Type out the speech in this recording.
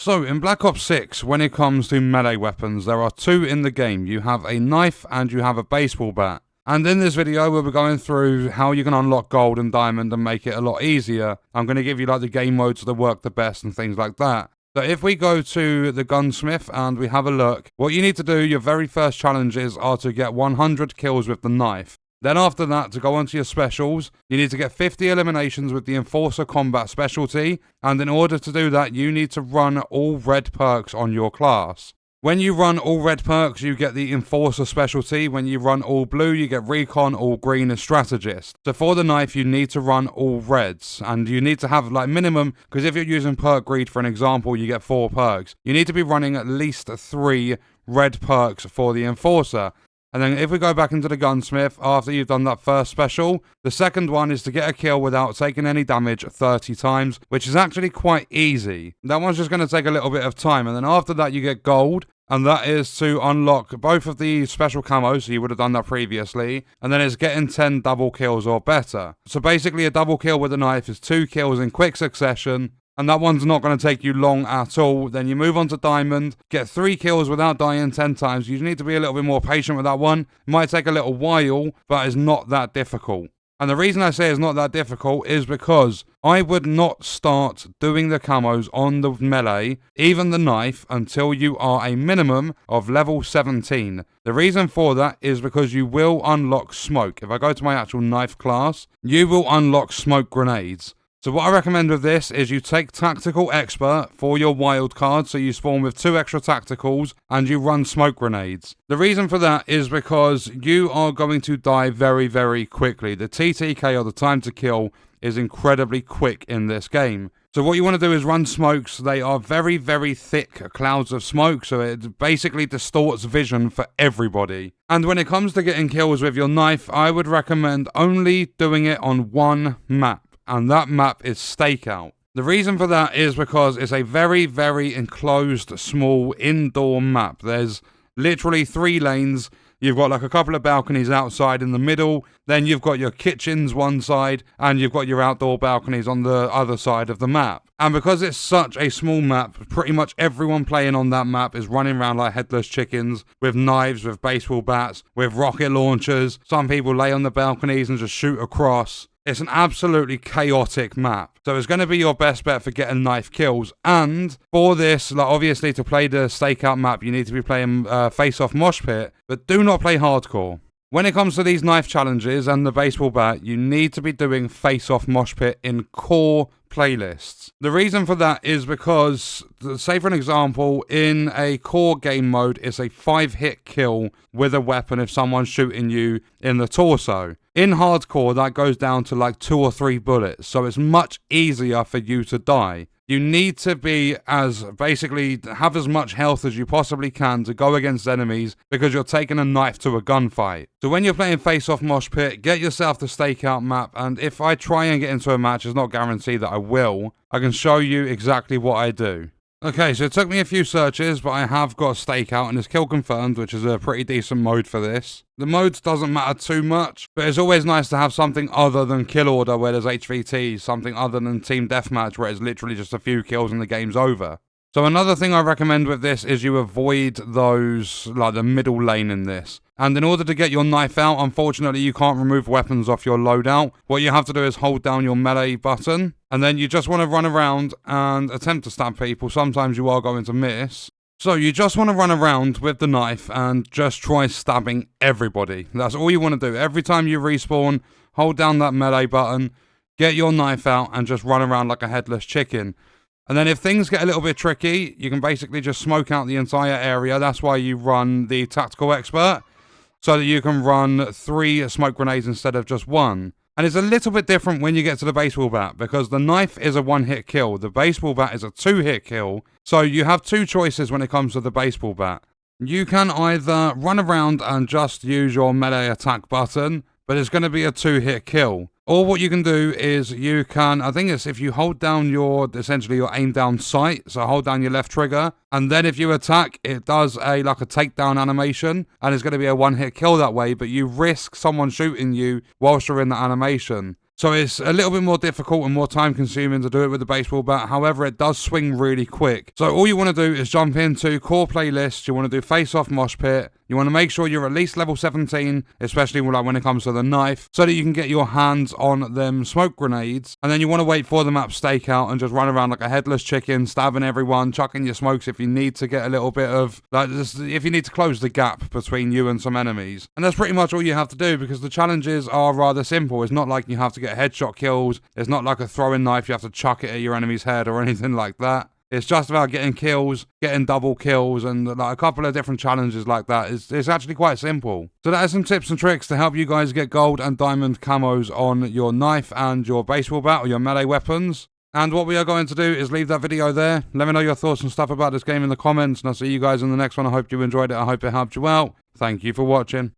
So, in Black Ops 6, when it comes to melee weapons, there are two in the game. You have a knife and you have a baseball bat. And in this video, we'll be going through how you can unlock gold and diamond and make it a lot easier. I'm going to give you like the game modes that work the best and things like that. So if we go to the gunsmith and we have a look, what you need to do, your very first challenges are to get 100 kills with the knife. Then after that, to go on to your specials, you need to get 50 eliminations with the Enforcer Combat specialty, and in order to do that, you need to run all red perks on your class. When you run all red perks, you get the Enforcer specialty. When you run all blue, you get Recon, all green and Strategist. So for the knife, you need to run all reds, and you need to have like minimum, because if you're using perk greed for an example, you get 4 perks. You need to be running at least 3 red perks for the Enforcer. And then if we go back into the gunsmith, after you've done that first special, the second one is to get a kill without taking any damage 30 times, which is actually quite easy. That one's just going to take a little bit of time. And then after that, you get gold. And that is to unlock both of the special camos, so you would have done that previously. And then it's getting 10 double kills or better. So basically a double kill with a knife is 2 kills in quick succession. And that one's not going to take you long at all. Then you move on to diamond, get 3 kills without dying 10 times. You need to be a little bit more patient with that one. It might take a little while, but it's not that difficult. And the reason I say it's not that difficult is because I would not start doing the camos on the melee, even the knife, until you are a minimum of level 17. The reason for that is because you will unlock smoke. If I go to my actual knife class, you will unlock smoke grenades. So what I recommend with this is you take Tactical Expert for your wild card, so you spawn with 2 extra tacticals and you run smoke grenades. The reason for that is because you are going to die very, very quickly. The TTK, or the time to kill, is incredibly quick in this game. So what you want to do is run smokes. They are very, very thick clouds of smoke, so it basically distorts vision for everybody. And when it comes to getting kills with your knife, I would recommend only doing it on one map. And that map is Stakeout. The reason for that is because it's a very, very enclosed, small, indoor map. There's literally 3 lanes. You've got like a couple of balconies outside in the middle. Then you've got your kitchens one side, and you've got your outdoor balconies on the other side of the map. And because it's such a small map, pretty much everyone playing on that map is running around like headless chickens, with knives, with baseball bats, with rocket launchers. Some people lay on the balconies and just shoot across. It's an absolutely chaotic map. So it's going to be your best bet for getting knife kills. And for this, like obviously to play the Stakeout map, you need to be playing face-off mosh pit, but do not play hardcore. When it comes to these knife challenges and the baseball bat, you need to be doing face-off mosh pit in core playlists. The reason for that is because, say for an example, in a core game mode, it's a 5-hit kill with a weapon if someone's shooting you in the torso. In hardcore, that goes down to like 2 or 3 bullets, so it's much easier for you to die. You need to be basically have as much health as you possibly can to go against enemies, because you're taking a knife to a gunfight. So when you're playing face-off mosh pit, get yourself the Stakeout map, and if I try and get into a match, it's not guaranteed that I will. I can show you exactly what I do. Okay, so it took me a few searches, but I have got Stakeout and it's kill confirmed, which is a pretty decent mode for this. The modes doesn't matter too much, but it's always nice to have something other than kill order where there's HVT, something other than team deathmatch where it's literally just a few kills and the game's over. So another thing I recommend with this is you avoid those, like the middle lane in this. And in order to get your knife out, unfortunately you can't remove weapons off your loadout. What you have to do is hold down your melee button, and then you just want to run around and attempt to stab people. Sometimes you are going to miss. So you just want to run around with the knife and just try stabbing everybody. That's all you want to do. Every time you respawn, hold down that melee button, get your knife out and just run around like a headless chicken. And then if things get a little bit tricky, you can basically just smoke out the entire area. That's why you run the Tactical Expert, so that you can run 3 smoke grenades instead of just 1. And it's a little bit different when you get to the baseball bat, because the knife is a 1-hit kill. The baseball bat is a 2-hit kill. So you have 2 choices when it comes to the baseball bat. You can either run around and just use your melee attack button, but it's going to be a 2-hit kill. Or what you can do is you can, I think it's if you hold down essentially your aim down sight, so hold down your left trigger, and then if you attack, it does like a takedown animation, and it's going to be a 1-hit kill that way, but you risk someone shooting you whilst you're in the animation. So it's a little bit more difficult and more time consuming to do it with the baseball bat. However, it does swing really quick. So all you want to do is jump into core playlists. You want to do face off mosh pit. You want to make sure you're at least level 17, especially when it comes to the knife, so that you can get your hands on them smoke grenades. And then you want to wait for the map stakeout and just run around like a headless chicken, stabbing everyone, chucking your smokes if you need to get a little bit of, like, if you need to close the gap between you and some enemies. And that's pretty much all you have to do, because the challenges are rather simple. It's not like you have to get headshot kills. It's not like a throwing knife you have to chuck it at your enemy's head or anything like that. It's just about getting kills, getting double kills, and like a couple of different challenges like that. It's actually quite simple. So that is some tips and tricks to help you guys get gold and diamond camos on your knife and your baseball bat or your melee weapons. And what we are going to do is leave that video there. Let me know your thoughts and stuff about this game in the comments, and I'll see you guys in the next one. I hope you enjoyed it. I hope it helped you out. Thank you for watching.